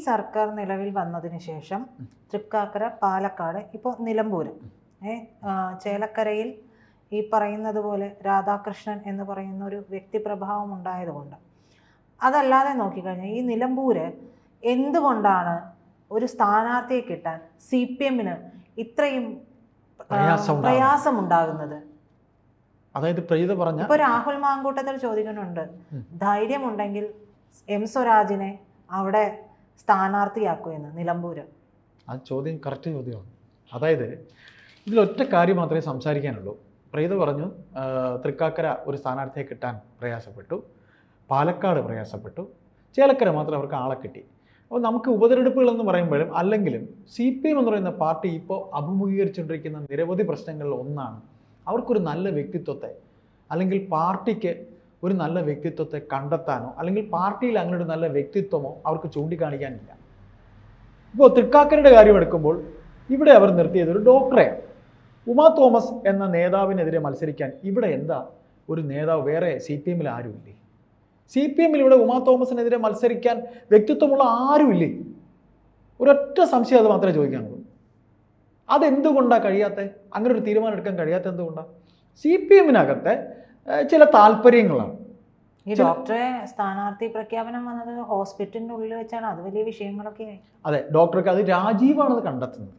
സർക്കാർ നിലവിൽ വന്നതിന് ശേഷം തൃക്കാക്കര, പാലക്കാട്, ഇപ്പോൾ നിലമ്പൂര്, ചേലക്കരയിൽ ഈ പറയുന്നത് പോലെ രാധാകൃഷ്ണൻ എന്ന് പറയുന്ന ഒരു വ്യക്തിപ്രഭാവം ഉണ്ടായതുകൊണ്ട്, അതല്ലാതെ നോക്കിക്കഴിഞ്ഞാൽ ഈ നിലമ്പൂര് എന്തുകൊണ്ടാണ് ഒരു സ്ഥാനാർത്ഥിയെ കിട്ടാൻ CPM-ന് ഇത്രയും പ്രയാസമുണ്ടാകുന്നത്? അതായത് പ്രീത പറഞ്ഞ ഇപ്പൊ രാഹുൽ മാങ്കൂട്ടത്തിൽ ചോദിക്കുന്നുണ്ട്, ധൈര്യമുണ്ടെങ്കിൽ M സ്വരാജിനെ അവിടെ സ്ഥാനാർത്ഥിയാക്കുമെന്ന് നിലമ്പൂര്. ആ ചോദ്യം കറക്റ്റ് ചോദ്യമാണ്. അതായത് ഇതിലൊറ്റ കാര്യം മാത്രമേ സംസാരിക്കാനുള്ളൂ. പ്രീത പറഞ്ഞു തൃക്കാക്കര ഒരു സ്ഥാനാർത്ഥിയെ കിട്ടാൻ പ്രയാസപ്പെട്ടു, പാലക്കാട് പ്രയാസപ്പെട്ടു, ചേലക്കര മാത്രം അവർക്ക് ആളെ കിട്ടി. അപ്പോൾ നമുക്ക് ഉപതെരഞ്ഞെടുപ്പുകളെന്ന് പറയുമ്പോഴും അല്ലെങ്കിലും CPM എന്ന് പറയുന്ന പാർട്ടി ഇപ്പോൾ അഭിമുഖീകരിച്ചുകൊണ്ടിരിക്കുന്ന നിരവധി പ്രശ്നങ്ങളിൽ ഒന്നാണ് അവർക്കൊരു നല്ല വ്യക്തിത്വത്തെ, അല്ലെങ്കിൽ പാർട്ടിക്ക് ഒരു നല്ല വ്യക്തിത്വത്തെ കണ്ടെത്താനോ അല്ലെങ്കിൽ പാർട്ടിയിൽ അങ്ങനെ ഒരു നല്ല വ്യക്തിത്വമോ അവർക്ക് ചൂണ്ടിക്കാണിക്കാനില്ല. ഇപ്പോൾ തൃക്കാക്കരയുടെ കാര്യം എടുക്കുമ്പോൾ ഇവിടെ അവർ നിർത്തിയത് ഒരു ഡോക്ടറെയാണ്. ഉമാ തോമസ് എന്ന നേതാവിനെതിരെ മത്സരിക്കാൻ ഇവിടെ എന്താ ഒരു നേതാവ് വേറെ CPM-ൽ ആരുമില്ലേ? CPM-ൽ ഇവിടെ ഉമാ തോമസിനെതിരെ മത്സരിക്കാൻ വ്യക്തിത്വമുള്ള ആരുമില്ലേ? ഒരൊറ്റ സംശയം അത് മാത്രമേ ചോദിക്കാനുള്ളൂ. അതെന്തുകൊണ്ടാണ് കഴിയാത്ത, അങ്ങനെ ഒരു തീരുമാനം എടുക്കാൻ കഴിയാത്ത എന്തുകൊണ്ടാണ്? CPM-നകത്തെ ചില താല്പര്യങ്ങളാണ്. ഈ ഡോക്ടറെ സ്ഥാനാർത്ഥി പ്രഖ്യാപനം വന്നത് ഹോസ്പിറ്റലിന്റെ ഉള്ളിൽ വെച്ചാണ്. അത് വലിയ വിഷയങ്ങളൊക്കെ ആയി. അതെ, ഡോക്ടർക്ക് അത് രാജീവാണത് കണ്ടെത്തുന്നത്.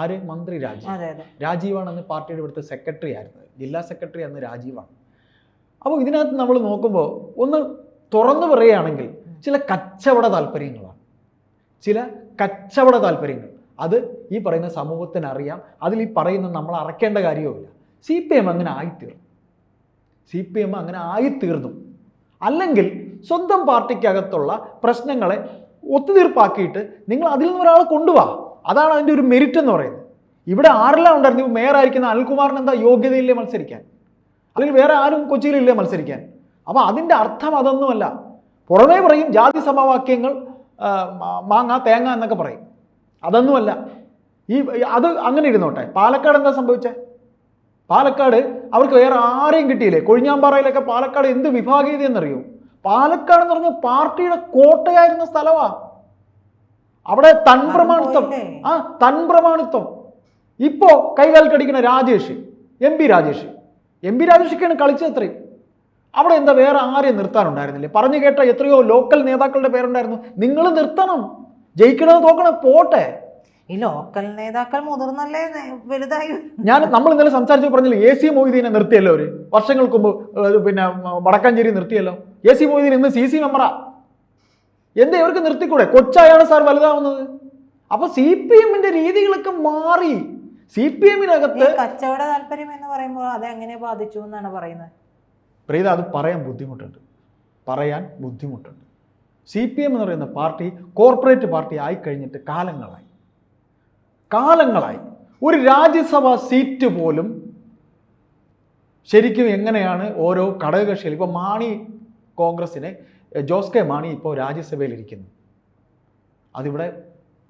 ആര്? മന്ത്രി രാജീവ്. രാജീവാണെന്ന് പാർട്ടിയുടെ ഇവിടുത്തെ സെക്രട്ടറി ആയിരുന്നത്, ജില്ലാ സെക്രട്ടറി അന്ന് രാജീവാണ്. അപ്പോൾ ഇതിനകത്ത് നമ്മൾ നോക്കുമ്പോൾ ഒന്ന് തുറന്നു പറയുകയാണെങ്കിൽ ചില കച്ചവട താല്പര്യങ്ങളാണ്, ചില കച്ചവട താല്പര്യങ്ങൾ. അത് ഈ പറയുന്ന സമൂഹത്തിന് അറിയാം. അതിൽ ഈ പറയുന്ന നമ്മൾ അറക്കേണ്ട കാര്യവുമില്ല. CPM അങ്ങനെ ആയിത്തീർന്നു. CPM അങ്ങനെ ആയിത്തീർന്നു. അല്ലെങ്കിൽ സ്വന്തം പാർട്ടിക്കകത്തുള്ള പ്രശ്നങ്ങളെ ഒത്തുതീർപ്പാക്കിയിട്ട് നിങ്ങൾ അതിൽ നിന്ന് ഒരാളെ കൊണ്ടുപോവാ. അതാണ് അതിൻ്റെ ഒരു മെരിറ്റ് എന്ന് പറയുന്നത്. ഇവിടെ ആരെല്ലാം ഉണ്ടായിരുന്നു? മേയറായിരിക്കുന്ന അനിൽകുമാറിന് എന്താ യോഗ്യതയില്ലേ മത്സരിക്കാൻ? അല്ലെങ്കിൽ വേറെ ആരും കൊച്ചിയിലില്ലേ മത്സരിക്കാൻ? അപ്പോൾ അതിൻ്റെ അർത്ഥം അതൊന്നുമല്ല. പുറമേ പറയും ജാതി സമവാക്യങ്ങൾ, മാങ്ങ തേങ്ങ എന്നൊക്കെ പറയും. അതൊന്നുമല്ല. അത് അങ്ങനെ ഇരുന്നോട്ടെ. പാലക്കാട് എന്താ സംഭവിച്ചേ? പാലക്കാട് അവർക്ക് വേറെ ആരെയും കിട്ടിയില്ലേ? കൊഴിഞ്ഞാമ്പാറയിലൊക്കെ പാലക്കാട് എന്ത് വിഭാഗീയത എന്നറിയോ? പാലക്കാട് എന്ന് പറഞ്ഞ പാർട്ടിയുടെ കോട്ടയായിരുന്ന സ്ഥലമാണ്. അവിടെ തൻപ്രമാണിത്വം, തൻപ്രമാണിത്വം. ഇപ്പോ കൈകാൽ കടിക്കുന്ന രാജേഷ്, MP രാജേഷൊക്കെയാണ് കളിച്ചത്. അത്രയും അവിടെ എന്താ വേറെ ആരെയും നിർത്താനുണ്ടായിരുന്നില്ലേ? പറഞ്ഞു കേട്ട എത്രയോ ലോക്കൽ നേതാക്കളുടെ പേരുണ്ടായിരുന്നു. നിങ്ങൾ നിർത്തണം. ജയിക്കണത് തോക്കണം പോട്ടെ. ഈ ലോക്കൽ നേതാക്കൾ മുതിർന്നല്ലേ വലുതായി. നമ്മൾ ഇന്നലെ സംസാരിച്ചു പറഞ്ഞില്ലേ, AC മൊയ്തീനെ നിർത്തിയല്ലോ അവര് വർഷങ്ങൾക്ക് മുമ്പ്. പിന്നെ വടക്കാഞ്ചേരി നിർത്തിയല്ലോ AC മൊയ്തീൻ. ഇന്ന് CC മെമ്പറാ. എന്താ ഇവർക്ക് നിർത്തിക്കൂടെ? കൊച്ചായാണ് സാർ വലുതാവുന്നത്. അപ്പൊ CPM-ന്റെ രീതികളൊക്കെ മാറി. CPM-നകത്ത് കച്ചവട താല്പര്യം എന്ന് പറയുമ്പോൾ അതെങ്ങനെ ബാധിച്ചു എന്നാണ് പറയുന്നത്. പ്രീത, അത് പറയാൻ ബുദ്ധിമുട്ടുണ്ട്. CPM എന്ന് പറയുന്ന പാർട്ടി കോർപ്പറേറ്റ് പാർട്ടി ആയിക്കഴിഞ്ഞിട്ട് കാലങ്ങളായി. ഒരു രാജ്യസഭാ സീറ്റ് പോലും ശരിക്കും എങ്ങനെയാണ് ഓരോ ഘടകകക്ഷികൾ, ഇപ്പോൾ മാണി കോൺഗ്രസിനെ ജോസ് കെ മാണി ഇപ്പോൾ രാജ്യസഭയിലിരിക്കുന്നു. അതിവിടെ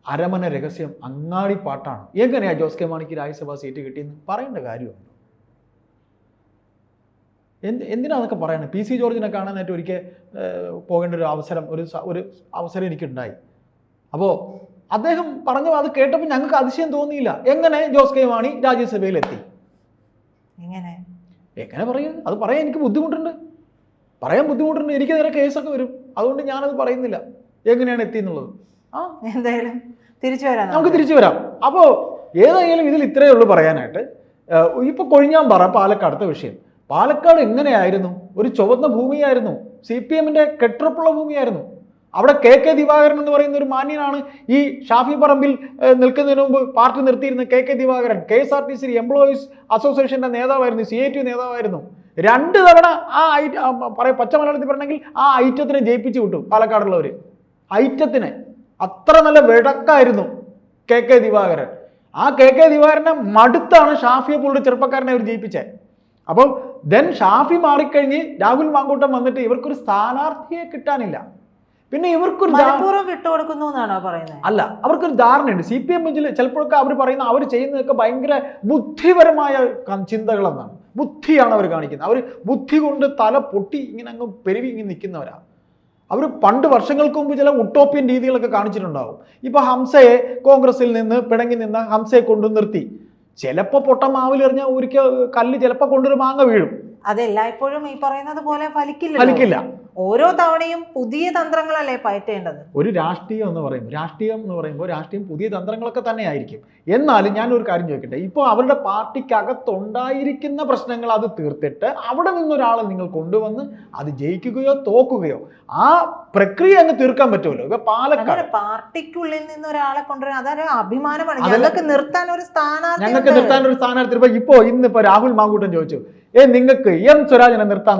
അരമന രഹസ്യം, അങ്ങാടി പാട്ടാണ്. എങ്ങനെയാണ് ജോസ് കെ മാണിക്ക് രാജ്യസഭാ സീറ്റ് കിട്ടിയെന്ന് പറയേണ്ട കാര്യമുണ്ട്. എന്തിനാന്നൊക്കെ പറയണേ? PC ജോർജിനെ കാണാനായിട്ട് ഒരിക്കൽ പോകേണ്ട ഒരു അവസരം എനിക്കുണ്ടായി. അപ്പോൾ അദ്ദേഹം പറഞ്ഞു, അത് കേട്ടപ്പോൾ ഞങ്ങൾക്ക് അതിശയം തോന്നിയില്ല. എങ്ങനെ ജോസ് കെ മാണി രാജ്യസഭയിലെത്തി? എങ്ങനെ പറയും? അത് പറയാൻ എനിക്ക് ബുദ്ധിമുട്ടുണ്ട്. എനിക്ക് നേരെ കേസൊക്കെ വരും. അതുകൊണ്ട് ഞാനത് പറയുന്നില്ല എങ്ങനെയാണ് എത്തി എന്നുള്ളത്. എന്തായാലും നമുക്ക് തിരിച്ചു വരാം. അപ്പോൾ ഏതായാലും ഇതിൽ ഇത്രയേ ഉള്ളൂ പറയാനായിട്ട്. ഇപ്പോൾ കൊഴിഞ്ഞാമ്പാറ പാലക്കാടത്തെ വിഷയം. പാലക്കാട് എങ്ങനെയായിരുന്നു? ഒരു ചുവന്ന ഭൂമിയായിരുന്നു. CPM-ന്റെ കെട്ടുറപ്പുള്ള ഭൂമിയായിരുന്നു. അവിടെ KK ദിവാകരൻ എന്ന് പറയുന്ന ഒരു മാന്യനാണ് ഈ ഷാഫി പറമ്പിൽ നിൽക്കുന്നതിന് മുമ്പ് പാർട്ടി നിർത്തിയിരുന്ന KK ദിവാകരൻ. KSRTC എംപ്ലോയീസ് അസോസിയേഷന്റെ നേതാവായിരുന്നു, CIT നേതാവായിരുന്നു. 2 തവണ പച്ച മലയാളത്തിൽ പറഞ്ഞെങ്കിൽ ആ ഐറ്റത്തിനെ ജയിപ്പിച്ചു വിട്ടു പാലക്കാടുള്ളവർ. ഐറ്റത്തിനെ അത്ര നല്ല വെടക്കായിരുന്നു KK ദിവാകരൻ. ആ KK ദിവാകരനെ മടുത്താണ് ഷാഫിയെ പോലൊരു ചെറുപ്പക്കാരനെ അവർ ജയിപ്പിച്ചത്. അപ്പം ഷാഫി മാറിക്കഴിഞ്ഞ് രാഹുൽ മാങ്കൂട്ടം വന്നിട്ട് ഇവർക്കൊരു സ്ഥാനാർത്ഥിയെ കിട്ടാനില്ല. പിന്നെ ഇവർക്കൊരു വിട്ടുകൊടുക്കുന്നു എന്നാണോ പറയുന്നത്? അല്ല, അവർക്കൊരു ധാരണയുണ്ട്. CPM ചിലപ്പോഴൊക്കെ അവർ പറയുന്ന, അവർ ചെയ്യുന്നതൊക്കെ ഭയങ്കര ബുദ്ധിപരമായ ചിന്തകളെന്നാണ്. ബുദ്ധിയാണ് അവർ കാണിക്കുന്നത്. അവർ ബുദ്ധി കൊണ്ട് തല പൊട്ടി ഇങ്ങനെ അങ്ങ് പെരുവി ഇങ്ങനെ നിൽക്കുന്നവരാണ്. അവർ പണ്ട് വർഷങ്ങൾക്ക് മുമ്പ് ചില ഉട്ടോപ്യൻ രീതികളൊക്കെ കാണിച്ചിട്ടുണ്ടാവും. ഇപ്പോൾ ഹംസയെ കോൺഗ്രസിൽ നിന്ന് പിണങ്ങി നിന്ന ഹംസയെ കൊണ്ടു നിർത്തി. ചിലപ്പോൾ പൊട്ട മാവിൽ എറിഞ്ഞാൽ ഒരിക്കൽ കല്ല് ചിലപ്പോൾ കൊണ്ടൊരു മാങ്ങ വീഴും. അതെല്ലായ്പ്പോഴും ഈ പറയുന്നത് പോലെ ഫലിക്കില്ല. ഓരോ തവണയും പുതിയ തന്ത്രങ്ങളല്ലേ പയറ്റേണ്ടത്. ഒരു രാഷ്ട്രീയം എന്ന് പറയുമ്പോൾ രാഷ്ട്രീയം പുതിയ തന്ത്രങ്ങളൊക്കെ തന്നെ ആയിരിക്കും. എന്നാലും ഞാനൊരു കാര്യം ചോദിക്കട്ടെ, ഇപ്പോൾ അവരുടെ പാർട്ടിക്കകത്തുണ്ടായിരിക്കുന്ന പ്രശ്നങ്ങൾ അത് തീർത്തിട്ട് അവിടെ നിന്നൊരാളെ നിങ്ങൾ കൊണ്ടുവന്ന് അത് ജയിക്കുകയോ തോക്കുകയോ ആ പ്രക്രിയ അങ്ങ് തീർക്കാൻ പറ്റുമല്ലോ. ഇപ്പൊ പാലക്കാട് പാർട്ടിക്കുള്ളിൽ നിന്ന് ഒരാളെ കൊണ്ടുവരാൻ അതൊരു അഭിമാനമാണ്. ഞങ്ങൾക്ക് നിർത്താൻ ഒരു സ്ഥാനാർത്ഥി. ഇന്നിപ്പോ രാഹുൽ മാങ്കൂട്ടൻ ചോദിച്ചു, നിങ്ങൾക്ക് എം സ്വരാജിനെ നിർത്താൻ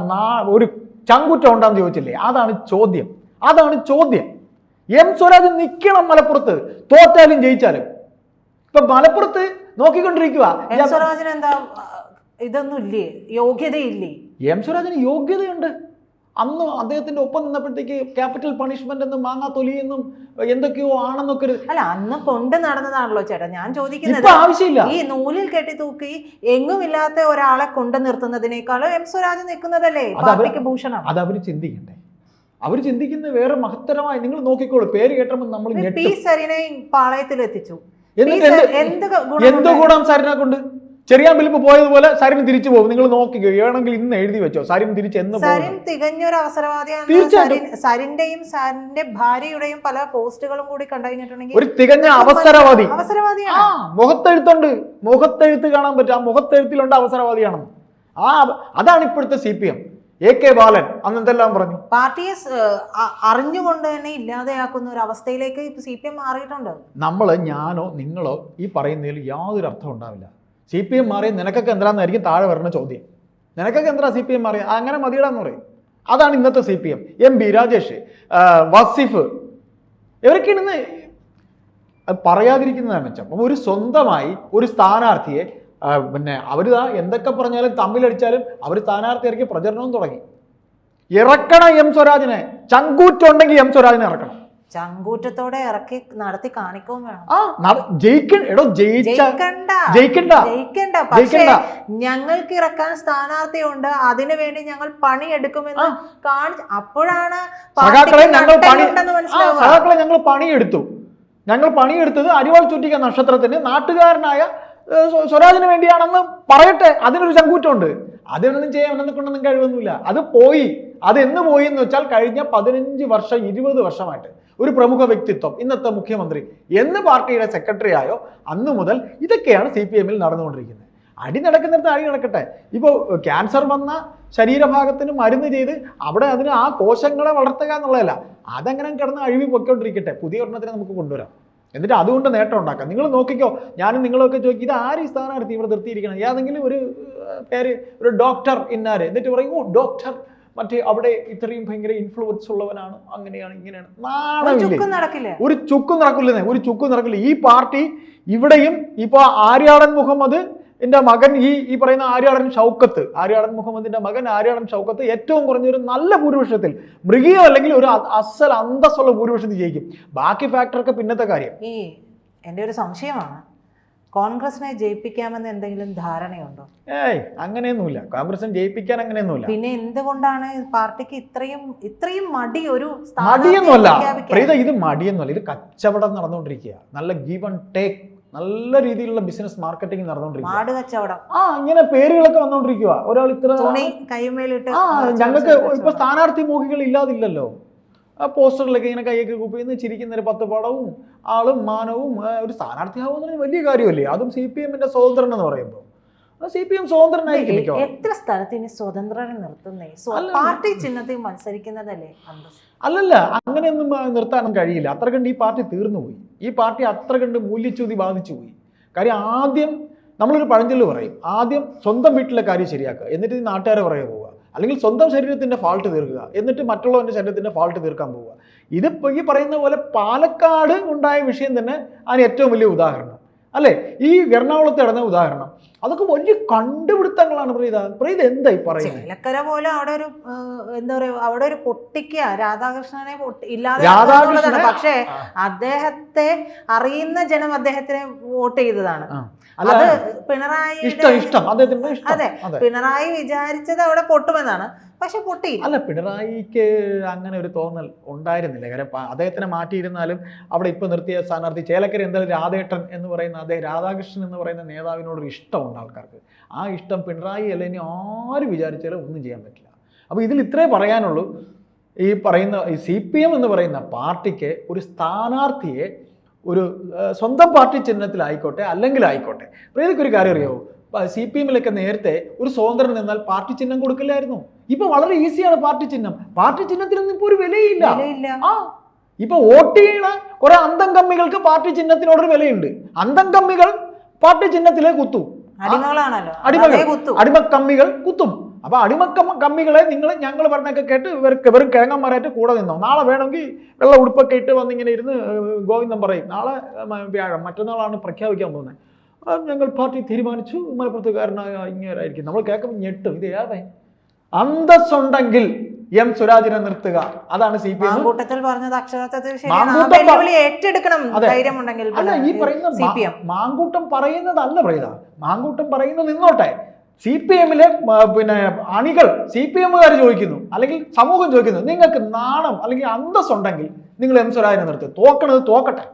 ഒരു ചങ്കുറ്റം ഉണ്ടാന്ന് ചോദിച്ചില്ലേ? അതാണ് ചോദ്യം. എം സ്വരാജ് നിൽക്കണം മലപ്പുറത്ത്, തോറ്റാലും ജയിച്ചാലും. ഇപ്പൊ മലപ്പുറത്ത് നോക്കിക്കൊണ്ടിരിക്കുക. എം സ്വരാജിന് എന്താ ഇതൊന്നും ഇല്ലേ, യോഗ്യതയില്ലേ? എം സ്വരാജിന് യോഗ്യതയുണ്ട്. അന്ന് അദ്ദേഹത്തിന്റെ ഒപ്പം നിന്നപ്പോഴത്തേക്ക് ക്യാപിറ്റൽ പണിഷ്മെന്റ് എന്നും മാങ്ങാത്തൊലി എന്നും എന്തൊക്കെയോ ആണെന്നൊക്കെ അല്ല, അന്ന് കൊണ്ട് നടന്നതാണല്ലോ ചേട്ടാ. ഞാൻ ചോദിക്കുന്നത് ആവശ്യമില്ല. ഈ നൂലിൽ കെട്ടി തൂക്കി എങ്ങുമില്ലാത്ത ഒരാളെ കൊണ്ട് നിർത്തുന്നതിനേക്കാളും എം സ്വരാജ് നിൽക്കുന്നതല്ലേ പാർട്ടിക്ക് ഭൂഷണം. അത് അവര് ചിന്തിക്കണ്ടേ? അവർ ചിന്തിക്കുന്നത് വേറെ മഹത്തരമായി. നിങ്ങൾ നോക്കിക്കോളൂ, പേര് കേട്ടപ്പോൾ നമ്മൾ പി സരിനെ പാളയത്തിൽ എത്തിച്ചു. എന്തോ കൂടാം സരിനെ കൊണ്ട്. ചെറിയാമ്പലിപ്പ് പോയതുപോലെ സരിൻ തിരിച്ചു പോകും. നിങ്ങൾ നോക്കിക്കോ, വേണമെങ്കിൽ ഇന്ന് എഴുതി വെച്ചോ, സരിൻ തിരിച്ച് എന്ന് സരിൻ തികഞ്ഞൊരു അവസരവാദിയാണ്. സരിന്റെയും സരിന്റെ ഭാര്യയുടെയും പല പോസ്റ്റുകളും കൂടി കണ്ടുകഴിഞ്ഞിട്ടുണ്ടെങ്കിൽ ഒരു തികഞ്ഞ അവസരവാദിയാണ്. മുഖത്തെഴുത്ത് കാണാൻ പറ്റും. ആ മുഖത്തെഴുത്തിലുണ്ട് അവസരവാദിയാണെന്ന്. അതാണ് ഇപ്പോഴത്തെ CPM. AK ബാലൻ അന്ന് എന്തെല്ലാം പറഞ്ഞു. പാർട്ടിയെ അറിഞ്ഞുകൊണ്ട് തന്നെ ഇല്ലാതെയാക്കുന്ന ഒരു അവസ്ഥയിലേക്ക് CPM മാറിയിട്ടുണ്ട്. ഞാനോ നിങ്ങളോ ഈ പറയുന്നതിൽ യാതൊരു അർത്ഥം ഉണ്ടാവില്ല. CPM മാറി നിനക്കൊക്കെ എന്താണെന്നായിരിക്കും താഴെ വരുന്ന ചോദ്യം. നിനക്കൊക്കെ എന്താ CPM മാറി? അങ്ങനെ മതിയിടാന്ന് പറയും. അതാണ് ഇന്നത്തെ CPM. MB രാജേഷ്, വസിഫ്, ഇവരൊക്കെയാണ് പറയാതിരിക്കുന്നതാണ് മെച്ചം. അപ്പം ഒരു സ്വന്തമായി ഒരു സ്ഥാനാർത്ഥിയെ അവര് എന്തൊക്കെ പറഞ്ഞാലും തമ്മിലടിച്ചാലും അവർ സ്ഥാനാർത്ഥി ഇറക്കി പ്രചരണവും തുടങ്ങി. ഇറക്കണം എം സ്വരാജിനെ. ചങ്കൂറ്റുണ്ടെങ്കിൽ എം സ്വരാജിനെ ഇറക്കണം. ചങ്കൂറ്റത്തോടെ ഇറക്കി നടത്തി കാണിക്കുകയും വേണം. ജയിക്കണ്ട. പക്ഷേ ഞങ്ങൾക്ക് ഇറക്കാൻ സ്ഥാനാർത്ഥിയുണ്ട്, അതിനു വേണ്ടി ഞങ്ങൾ പണിയെടുക്കുമെന്ന് കാണിച്ച് അപ്പോഴാണ് ഞങ്ങൾ പണിയെടുത്തത് അരിവാൾ ചുറ്റിക്ക നക്ഷത്രത്തിന് നാട്ടുകാരനായ സ്വരാജിന് വേണ്ടിയാണെന്ന് പറയട്ടെ. അതിനൊരു ചങ്കൂറ്റമുണ്ട്. അതിനൊന്നും ചെയ്യാൻ എന്നെ കൊണ്ടൊന്നും കഴിവൊന്നുമില്ല. അത് പോയി. അതെന്ന് പോയി എന്ന് വെച്ചാൽ കഴിഞ്ഞ 15 വർഷം 20 വർഷമായിട്ട് ഒരു പ്രമുഖ വ്യക്തിത്വം, ഇന്നത്തെ മുഖ്യമന്ത്രി എന്ന് പാർട്ടിയുടെ സെക്രട്ടറി ആയോ അന്ന് മുതൽ ഇതൊക്കെയാണ് CPM-ൽ നടന്നുകൊണ്ടിരിക്കുന്നത്. അടി നടക്കുന്നിടത്ത് അടി നടക്കട്ടെ. ഇപ്പോൾ ക്യാൻസർ വന്ന ശരീരഭാഗത്തിന് മരുന്ന് ചെയ്ത് അവിടെ അതിന് ആ കോശങ്ങളെ വളർത്തുക എന്നുള്ളതല്ല, അതങ്ങനെ കിടന്ന് അഴിവ് പൊയ്ക്കൊണ്ടിരിക്കട്ടെ. പുതിയ ഒരെണ്ണത്തിനെ നമുക്ക് കൊണ്ടുവരാം. എന്നിട്ട് അതുകൊണ്ട് നേട്ടം ഉണ്ടാക്കാം. നിങ്ങൾ നോക്കിക്കോ, ഞാനും നിങ്ങളൊക്കെ ചോദിക്കും, ഇത് ആര് ഈ സ്ഥാനാർത്ഥി ഇവിടെ നിർത്തിയിരിക്കണം? ഏതെങ്കിലും ഒരു പേര്, ഒരു ഡോക്ടർ ഇന്നാര്, എന്നിട്ട് പറയും ഓ ഡോക്ടർ മറ്റേ അവിടെ ഇത്രയും ഭയങ്കര ഇൻഫ്ലുവൻസ് ഉള്ളവനാണ്, അങ്ങനെയാണ് ഇങ്ങനെയാണ്. ഒരു ചുക്കും നടക്കില്ല. ഈ പാർട്ടി ഇവിടെയും ഇപ്പൊ ആര്യാടൻ മുഹമ്മദ് എൻ്റെ മകൻ ഈ പറയുന്ന ആര്യാടൻ മുഹമ്മദിന്റെ മകൻ ആര്യാടൻ ഷൗക്കത്ത് ഏറ്റവും കുറഞ്ഞൊരു നല്ല ഭൂരിപക്ഷത്തിൽ, മൃഗീയം അല്ലെങ്കിൽ ഒരു അസൽ അന്തസ്സുള്ള ഭൂരിപക്ഷത്തിൽ ജയിക്കും. ബാക്കി ഫാക്ടറൊക്കെ പിന്നത്തെ കാര്യം. എൻ്റെ ഒരു സംശയമാണ്, കോൺഗ്രസിനെ ജയിപ്പിക്കാമെന്ന് എന്തെങ്കിലും ധാരണയുണ്ടോ? അങ്ങനെയൊന്നുമില്ല. കോൺഗ്രസിനെ ജയിപ്പിക്കാൻ അങ്ങനെയൊന്നുമില്ല. പിന്നെ എന്തുകൊണ്ടാണ് പാർട്ടിക്ക് ഇത്രയും മടി? മടിയൊന്നുമല്ല പ്രീത, ഇത് മടിയൊന്നുമല്ല. ഇത് കച്ചവടം നടന്നുകൊണ്ടിരിക്കുക. നല്ല ഗീവ് ആൻഡ് ടേക്ക്, നല്ല രീതിയിലുള്ള ബിസിനസ് മാർക്കറ്റിംഗ് നടന്നുകൊണ്ടിരിക്കുക. ഇങ്ങനെ പേരുകളൊക്കെ വന്നുകൊണ്ടിരിക്കുക. ഒരാൾ ഇത്ര ഞങ്ങൾക്ക് ഇപ്പൊ സ്ഥാനാർത്ഥി മോഹികൾ ഇല്ലാതില്ലല്ലോ. പോസ്റ്ററിലൊക്കെ ഇങ്ങനെ കൈയൊക്കെ കുപ്പിന്ന് ചിരിക്കുന്ന ഒരു 10 പടവും ആളും മാനവും ഒരു സ്ഥാനാർത്ഥിയാവുന്ന വലിയ കാര്യമല്ലേ? അതും CPM-ന്റെ സ്വതന്ത്രൻ എന്ന് പറയുമ്പോൾ CPM സ്വതന്ത്രനായിരിക്കും. എത്ര സ്ഥലത്ത് ഇനി സ്വതന്ത്രനെ നിർത്തുന്നേ? പാർട്ടി ചിഹ്നത്തിൽ മത്സരിക്കുന്നതല്ലേ? അല്ലല്ല, അങ്ങനെയൊന്നും നിർത്താനും കഴിയില്ല. അത്ര കണ്ട് ഈ പാർട്ടി തീർന്നുപോയി. ഈ പാർട്ടി അത്ര കണ്ട് മൂല്യച്യുതി ബാധിച്ചു പോയി. കാര്യം ആദ്യം നമ്മളൊരു പഴഞ്ചൊല്ല് പറയും, ആദ്യം സ്വന്തം വീട്ടിലെ കാര്യം ശരിയാക്കുക, എന്നിട്ട് നാട്ടുകാരെ പറയുക പോവുക. അല്ലെങ്കിൽ സ്വന്തം ശരീരത്തിന്റെ ഫാൾട്ട് തീർക്കുക, എന്നിട്ട് മറ്റുള്ളവന്റെ ശരീരത്തിന്റെ ഫാൾട്ട് തീർക്കാൻ പോവുക. ഇതിപ്പോൾ ഈ പറയുന്ന പോലെ പാലക്കാട് ഉണ്ടായ വിഷയം തന്നെ അതിന് ഏറ്റവും വലിയ ഉദാഹരണം അല്ലേ? ഈ എറണാകുളത്ത് നടന്ന ഉദാഹരണം. അതൊക്കെ വലിയ കണ്ടുപിടുത്തങ്ങളാണ് പ്രീത എന്തായി പറയുന്നത്? ചേലക്കര പോലെ അവിടെ ഒരു എന്താ പറയാ, അവിടെ ഒരു പൊട്ടിക്കുക രാധാകൃഷ്ണനെ ഇല്ലാതെ, പക്ഷേ അദ്ദേഹത്തെ അറിയുന്ന ജനം അദ്ദേഹത്തിന് വോട്ട് ചെയ്തതാണ്. അത് പിണറായി അതെ, പിണറായി വിചാരിച്ചത് അവിടെ പൊട്ടുമെന്നാണ്, പക്ഷെ പൊട്ടിയില്ല. അല്ല, പിണറായിക്ക് അങ്ങനെ ഒരു തോന്നൽ ഉണ്ടായിരുന്നില്ല. കാര്യം അദ്ദേഹത്തിനെ മാറ്റിയിരുന്നാലും അവിടെ ഇപ്പൊ നിർത്തിയ സ്ഥാനാർത്ഥി ചേലക്കര എന്തായാലും രാധേട്ടൻ എന്ന് പറയുന്ന അദ്ദേഹം രാധാകൃഷ്ണൻ എന്ന് പറയുന്ന നേതാവിനോടൊരു ഇഷ്ടമുണ്ട് ആൾക്കാർക്ക്. ആ ഇഷ്ടം പിണറായി അല്ല ഇനി ആര് വിചാരിച്ചാലും ഒന്നും ചെയ്യാൻ പറ്റില്ല. അപ്പോൾ ഇതിൽ ഇത്രേ പറയാനുള്ളൂ. ഈ പറയുന്ന ഈ CPM എന്ന് പറയുന്ന പാർട്ടിക്ക് ഒരു സ്ഥാനാർത്ഥിയെ ഒരു സ്വന്തം പാർട്ടി ചിഹ്നത്തിലായിക്കോട്ടെ അല്ലെങ്കിൽ ആയിക്കോട്ടെ, പ്രീതിക്കൊരു കാര്യം അറിയാവോ? CPM-ലൊക്കെ നേരത്തെ ഒരു സ്വതന്ത്രൻ നിന്നാൽ പാർട്ടി ചിഹ്നം കൊടുക്കില്ലായിരുന്നു. ഇപ്പൊ വളരെ ഈസിയാണ് പാർട്ടി ചിഹ്നം. പാർട്ടി ചിഹ്നത്തിനൊന്നും ഇപ്പൊ ഒരു വിലയില്ല. ഇപ്പൊ വോട്ട് ചെയ്യണ കുറെ അന്തം കമ്മികൾക്ക് പാർട്ടി ചിഹ്നത്തിനോടൊരു വിലയുണ്ട്. അന്തം കമ്മികൾ പാർട്ടി ചിഹ്നത്തിലെ കുത്തും, അടിമക്കമ്മികൾ കുത്തും. അപ്പൊ കമ്മികളെ ഞങ്ങൾ പറഞ്ഞൊക്കെ കേട്ട് വെറും കിഴങ്ങന്മാരായിട്ട് കൂടെ നിന്നോ. നാളെ വേണമെങ്കിൽ വെള്ള ഉടുപ്പൊക്കെ ഇട്ട് വന്നിങ്ങനെ ഇരുന്ന് ഗോവിന്ദൻ പറയും, നാളെ വ്യാഴം മറ്റന്നാളാണ് പ്രഖ്യാപിക്കാൻ പോകുന്നത്, ഞങ്ങൾ പാർട്ടി തീരുമാനിച്ചു, മലപ്പുറത്തുകാരനായ ഇങ്ങനെയായിരിക്കും. നമ്മൾ കേൾക്കുമ്പോൾ ഞെട്ടും. ഇത് ഏറെ അന്തസ്സുണ്ടെങ്കിൽ എം സ്വരാജിനെ നിർത്തുക. അതാണ് CPM പറഞ്ഞത്. അല്ല, ഈ പറയുന്ന മാങ്കൂട്ടം പറയുന്നതല്ല പ്രീത. മാങ്കൂട്ടം പറയുന്നത് നിന്നോട്ടെ. CPM-ലെ പിന്നെ അണികൾ, CPM-കാർ ചോദിക്കുന്നു, അല്ലെങ്കിൽ സമൂഹം ചോദിക്കുന്നു, നിങ്ങൾക്ക് നാണം അല്ലെങ്കിൽ അന്തസ്സുണ്ടെങ്കിൽ നിങ്ങൾ എം സ്വരാജിനെ നിർത്തുക. തോക്കണത് തോക്കട്ടെ.